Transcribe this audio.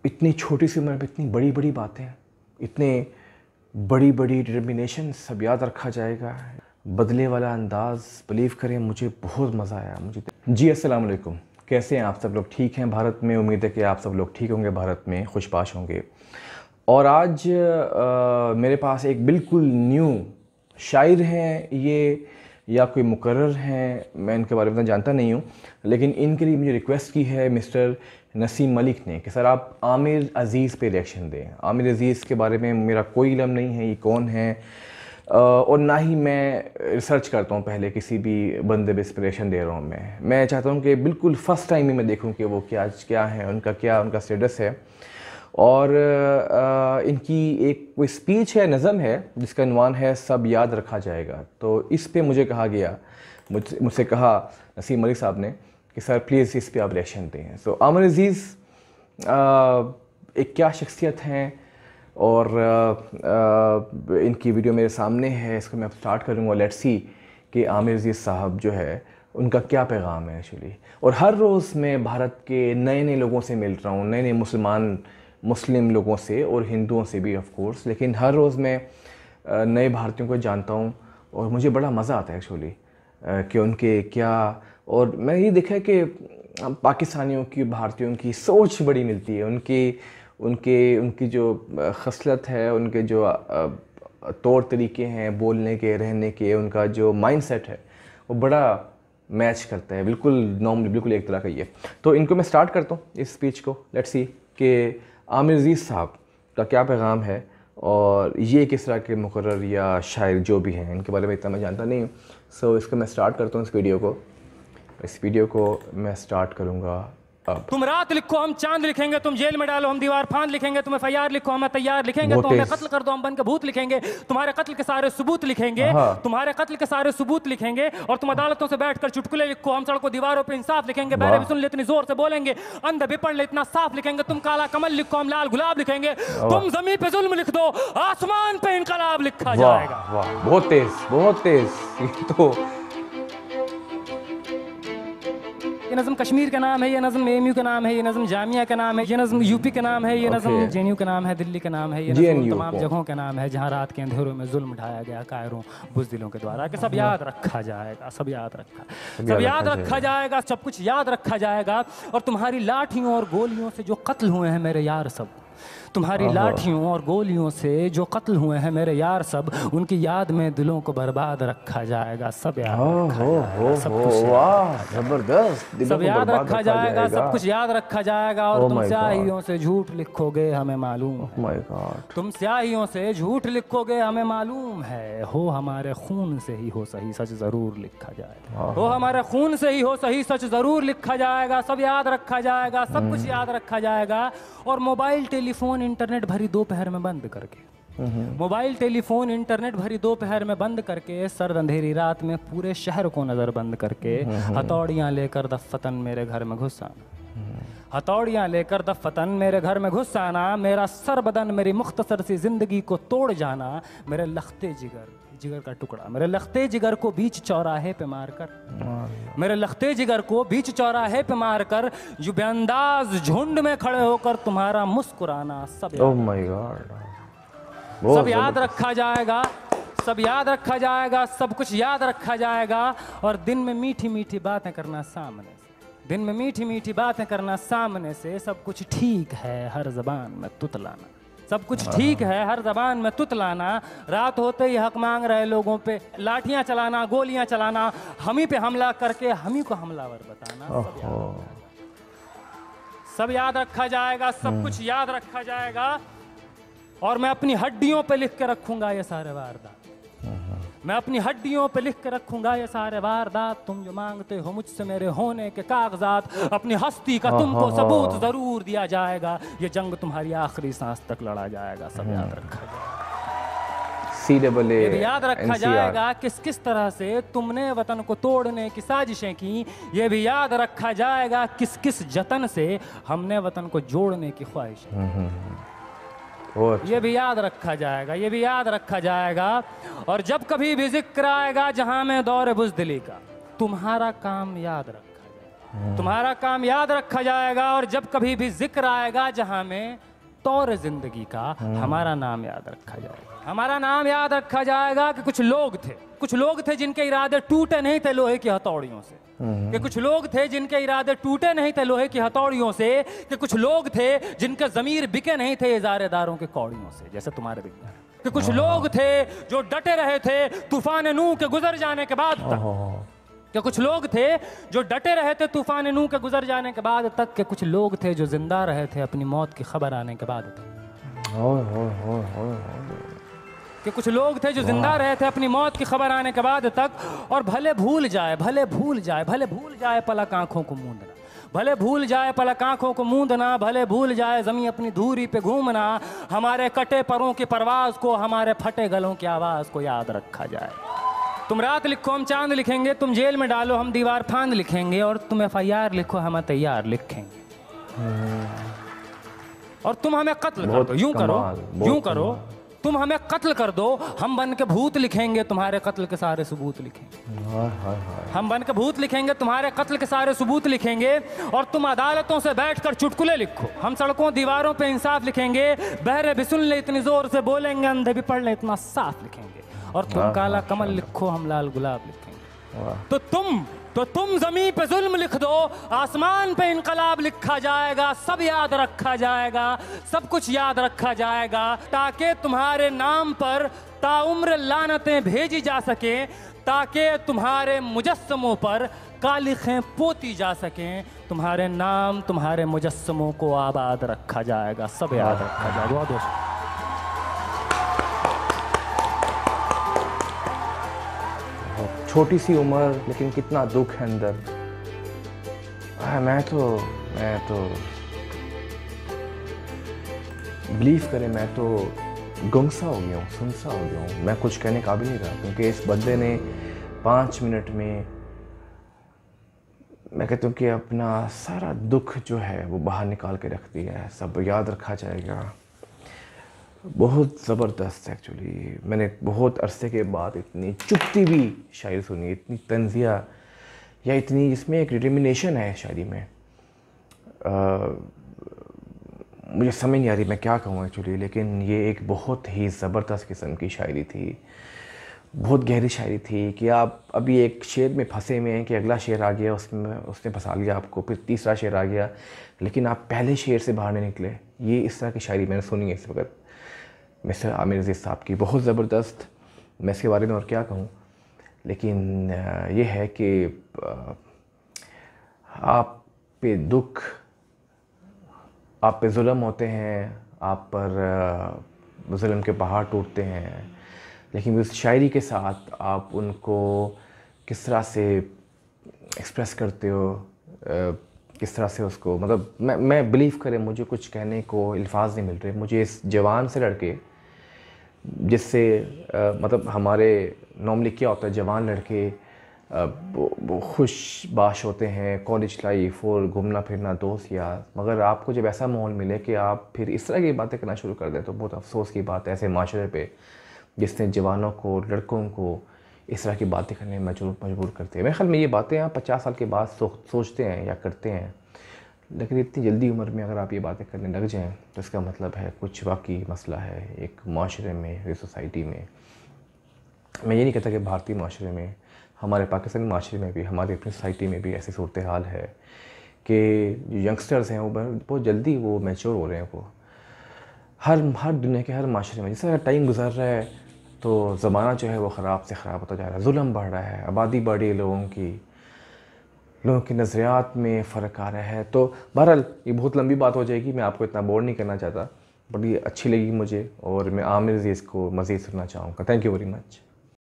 इतनी छोटी सी उम्र में इतनी बड़ी बड़ी बातें, इतने बड़ी बड़ी डिटर्मिनेशन, सब याद रखा जाएगा। बदले वाला अंदाज़, बिलीव करें मुझे बहुत मज़ा आया मुझे। जी अस्सलाम वालेकुम, कैसे हैं आप सब लोग? ठीक हैं भारत में? उम्मीद है कि आप सब लोग ठीक होंगे, भारत में खुशबाश होंगे। और आज मेरे पास एक बिल्कुल न्यू शायर हैं ये, या कोई मुकर्रर हैं, मैं इनके बारे में जानता नहीं हूँ, लेकिन इनके लिए मुझे रिक्वेस्ट की है मिस्टर नसीम मलिक ने कि सर आप आमिर अज़ीज़ पे रिएक्शन दें। आमिर अज़ीज़ के बारे में मेरा कोई इल्म नहीं है, ये कौन है, और ना ही मैं रिसर्च करता हूँ पहले किसी भी बंदे पे इंस्पिरेशन दे रहा हूँ। मैं चाहता हूँ कि बिल्कुल फ़र्स्ट टाइम ही मैं देखूँ कि वो क्या है, उनका स्टेटस है। और इनकी एक कोई स्पीच है, नज़म है, जिसका उन्वान है सब याद रखा जाएगा। तो इस पे मुझे कहा गया, मुझसे कहा नसीम मलिक साहब ने कि सर प्लीज़ इस पे आप रिएक्शन दें। सो आमिर अज़ीज़ एक क्या शख्सियत हैं, और इनकी वीडियो मेरे सामने है, इसको मैं स्टार्ट करूँगा। लेट्स सी कि आमिर अज़ीज़ साहब जो है उनका क्या पैगाम है एक्चुअली। और हर रोज़ मैं भारत के नए नए लोगों से मिल रहा हूँ, नए नए मुस्लिम लोगों से और हिंदुओं से भी ऑफ कोर्स, लेकिन हर रोज़ मैं नए भारतीयों को जानता हूँ और मुझे बड़ा मज़ा आता है एक्चुअली कि उनके क्या। और मैं ये देखा है कि पाकिस्तानियों की, भारतीयों की सोच बड़ी मिलती है। उनकी जो खसलत है, उनके जो तौर तरीके हैं बोलने के, रहने के, उनका जो माइंडसेट है वो बड़ा मैच करता है, बिल्कुल नॉर्मली, बिल्कुल एक तरह का ही है। तो इनको मैं स्टार्ट करता हूँ इस स्पीच को। लेट्स सी कि आमिर अज़ीज़ साहब का क्या पैगाम है, और ये किस तरह के मुकर्रर या शायर जो भी हैं, इनके बारे में इतना मैं जानता नहीं हूँ। सो इसको मैं स्टार्ट करता हूँ, इस वीडियो को मैं स्टार्ट करूँगा अब। तुम रात लिखो हम चांद लिखेंगे, तुम जेल में डालो हम दीवार फांद लिखेंगे, तुम एफआईआर लिखो हम तैयार लिखेंगे, तुम हमें कत्ल कर दो हम बन के भूत लिखेंगे, तुम्हारे कत्ल के सारे सबूत लिखेंगे, तुम्हारे कत्ल के सारे सबूत लिखेंगे। और तुम अदालतों से बैठकर चुटकुले लिखो, हम सड़कों दीवारों पे इंसाफ लिखेंगे, बहरे भी सुन ले इतनी जोर से बोलेंगे, अंधे भी पढ़ ले इतना साफ लिखेंगे, तुम काला कमल लिखो हम लाल गुलाब लिखेंगे, तुम जमीन पे जुल्म लिख दो आसमान पे इनकलाब लिखा जाएगा। बहुत तेज। तो ये नज़म कश्मीर का नाम है, ये नज़म एमयू का नाम है, ये नज़म जामिया का नाम है, ये नज़म यूपी का नाम है, ये नज़म जेएनयू का नाम है, दिल्ली का नाम है, ये नज़म तमाम जगहों का नाम है जहाँ रात के अंधेरों में जुल्म ढाया गया कायरों बुज़दिलों के द्वारा। कि सब याद रखा जाएगा, सब याद रखा जाएगा, सब कुछ याद रखा जाएगा। और तुम्हारी लाठियों और गोलियों से जो कत्ल हुए हैं मेरे यार सब, तुम्हारी लाठियों और गोलियों से जो कत्ल हुए हैं मेरे यार सब, उनकी याद में दिलों को बर्बाद रखा जाएगा। सब याद जबरदस्त, सब याद रखा जाएगा, सब कुछ याद रखा जाएगा। और तुम स्याहियों से झूठ लिखोगे हमें मालूम है, तुम स्याहियों से झूठ लिखोगे हमें मालूम है, हो हमारे खून से ही हो सही सच जरूर लिखा जाएगा, हो हमारे खून से ही हो सही सच जरूर लिखा जाएगा। सब याद रखा जाएगा, सब कुछ याद रखा जाएगा। और मोबाइल टेलीफोन इंटरनेट भरी दोपहर में बंद करके, मोबाइल टेलीफोन इंटरनेट भरी दोपहर में बंद करके, सर्द अंधेरी रात में पूरे शहर को नजर बंद करके, हथौड़ियां लेकर दफ्फतन मेरे घर में घुस आना, हथौड़ियां लेकर दफ्फतन मेरे घर में घुस आना, मेरा सर बदन मेरी मुख्तसर सी जिंदगी को तोड़ जाना, मेरे लखते जिगर का टुकड़ा, मेरे लखते जिगर को बीच चौराहे पे मारकर, मेरे लखते जिगर को बीच चौराहे पे मारकर, जो बेअंदाज झुंड में खड़े होकर तुम्हारा मुस्कुराना, सब सब याद रखा जाएगा, सब याद रखा जाएगा, सब कुछ याद रखा जाएगा। और दिन में मीठी मीठी बातें करना सामने से, दिन में मीठी मीठी बातें करना सामने से, सब कुछ ठीक है हर जबान में तुतलाना, सब कुछ ठीक है हर जबान में तुतलाना, रात होते ही हक मांग रहे लोगों पे लाठियां चलाना, गोलियां चलाना, हम ही पे हमला करके हम ही को हमलावर बताना। सब याद रखा जाएगा, सब कुछ याद रखा जाएगा। और मैं अपनी हड्डियों पे लिख के रखूंगा ये सारे वारदात, मैं अपनी हड्डियों पे लिख के रखूंगा ये सारे वारदात। तुम जो मांगते हो मुझसे मेरे होने के कागजात, अपनी हस्ती का तुमको सबूत जरूर दिया जाएगा, ये जंग तुम्हारी आखिरी सांस तक लड़ा जाएगा। सब याद रखा जाएगा, ये भी याद रखा जाएगा किस किस तरह से तुमने वतन को तोड़ने की साजिशें की, ये भी याद रखा जाएगा किस किस जतन से हमने वतन को जोड़ने की ख्वाहिश, ये भी याद रखा जाएगा, ये भी याद रखा जाएगा। और जब कभी भी जिक्र आएगा जहां में दौर बुज़दिली का, तुम्हारा काम याद रखा जाएगा, तुम्हारा काम याद रखा जाएगा, और जब कभी भी जिक्र आएगा जहां में तौर जिंदगी का, हमारा नाम याद रखा जाएगा। हमारा नाम याद रखा जाएगा कि कुछ लोग थे जिनके इरादे टूटे नहीं थे लोहे की हथौड़ियों से, कि कुछ लोग थे जिनके इरादे टूटे नहीं थे लोहे की हथौड़ियों से, कि कुछ लोग थे जिनके ज़मीर बिके नहीं थे इजारेदारों के कौड़ियों से, जैसे तुम्हारे बिक गए। कि कुछ लोग थे जो डटे रहे थे तूफान नूह के गुजर जाने के बाद तक, कि कुछ लोग थे जो डटे रहे थे तूफान नूह के गुजर जाने के बाद तक, के कुछ लोग थे जो जिंदा रहे थे अपनी मौत की खबर आने के बाद तक, कि कुछ लोग थे जो जिंदा रहे थे अपनी मौत की खबर आने के बाद तक। और भले भूल जाए पलक आंखों को मूंदना, भले भूल जाए पलक आंखों को मूंदना, भले भूल जाए ज़मीं अपनी धूरी पे घूमना, हमारे कटे परों की परवाज़ को, हमारे फटे गलों की आवाज़ को याद रखा जाए। तुम रात लिखो हम चांद लिखेंगे, तुम जेल में डालो हम दीवार फांद लिखेंगे, और तुम FIR लिखो हम तैयार लिखेंगे। और तुम हमें कत्ल कर दो, यूं करो तुम हमें कत्ल कर दो, हम बन के भूत लिखेंगे, तुम्हारे कत्ल के सारे सबूत लिखेंगे। हम बन के भूत लिखेंगे, तुम्हारे कत्ल के सारे सबूत लिखेंगे। और तुम अदालतों से बैठकर चुटकुले लिखो, हम सड़कों दीवारों पे इंसाफ लिखेंगे। बहरे भी सुन ले इतनी जोर से बोलेंगे, अंधे भी पढ़ ले इतना साफ लिखेंगे। और तुम काला कमल लिखो हम लाल गुलाब लिखेंगे। तो तुम ज़मीं पे जुल्म लिख दो, आसमान पे इनकलाब लिखा जाएगा। सब याद रखा जाएगा, सब कुछ याद रखा जाएगा, ताकि तुम्हारे नाम पर ताउम्र लानतें भेजी जा सकें, ताकि तुम्हारे मुजस्समों पर कालिखें पोती जा सकें। तुम्हारे नाम, तुम्हारे मुजस्समों को आबाद रखा जाएगा, सब याद रखा जाएगा। बहुत दोस्त छोटी सी उम्र, लेकिन कितना दुख है अंदर। मैं तो बिलीव करें, मैं तो गुमसा हो गया हूँ, सुनसा हो गया हूँ। मैं कुछ कहने काबिल नहीं रहा, क्योंकि इस बंदे ने 5 मिनट में, मैं कहता हूँ कि अपना सारा दुख जो है वो बाहर निकाल के रख दिया है। सब याद रखा जाएगा। बहुत ज़बरदस्त एक्चुअली। मैंने बहुत अरसे के बाद इतनी चुभती भी शायरी सुनी, इतनी तंज़िया, या इतनी जिसमें एक डिटर्मिनेशन है शायरी में। मुझे समझ नहीं आ रही मैं क्या कहूँ एक्चुअली, लेकिन ये एक बहुत ही ज़बरदस्त किस्म की शायरी थी, बहुत गहरी शायरी थी। कि आप अभी एक शेर में फंसे हुए हैं कि अगला शेर आ गया, उसने फंसा लिया आपको, फिर तीसरा शेर आ गया, लेकिन आप पहले शेर से बाहर नहीं निकले। ये इस तरह की शायरी मैंने सुनी है इस वक्त मिस्टर आमिर अज़ीज़ साहब की, बहुत ज़बरदस्त। मैं इसके बारे में और क्या कहूँ, लेकिन ये है कि आप पे दुख, आप पे जुल्म होते हैं, आप पर जुल्म के पहाड़ टूटते हैं, लेकिन उस शायरी के साथ आप उनको किस तरह से एक्सप्रेस करते हो, किस तरह से उसको, मतलब मैं बिलीव करें, मुझे कुछ कहने को अल्फाज नहीं मिल रहे। मुझे इस जवान से लड़के, जिससे मतलब हमारे नॉर्मली क्या होता है, जवान लड़के वो खुश बाश होते हैं, कॉलेज लाइफ और घूमना फिरना, दोस्त यार, मगर आपको जब ऐसा माहौल मिले कि आप फिर इस तरह की बातें करना शुरू कर दें, तो बहुत अफसोस की बात है ऐसे माशरे पे जिसने जवानों को, लड़कों को इस तरह की बातें करने में मजबूर करते हैं। मेरे ख्याल में ये बातें आप 50 साल के बाद सोचते हैं या करते हैं, लेकिन इतनी जल्दी उम्र में अगर आप ये बातें करने लग जाएं तो इसका मतलब है कुछ वाकई मसला है एक माशरे में, एक सोसाइटी में। मैं ये नहीं कहता कि भारतीय माशरे में, हमारे पाकिस्तानी माशरे में भी, हमारी अपनी सोसाइटी में भी ऐसी सूरत हाल है कि यंगस्टर्स हैं वो बहुत जल्दी वो मैच्योर हो रहे हैं। वो हर दुनिया के हर माशरे में जैसे टाइम गुजर रहा है तो ज़माना जो है वो ख़राब से ख़राब होता जा रहा है, जुल्म बढ़ रहा है, आबादी बढ़ी है, लोगों की नज़रियात में फ़र्क आ रहा है। तो बहरहाल ये बहुत लंबी बात हो जाएगी, मैं आपको इतना बोर नहीं करना चाहता, बड़ी अच्छी लगी मुझे और मैं आमिर अज़ीज़ को मज़ीद सुनना चाहूँगा। Thank you very much.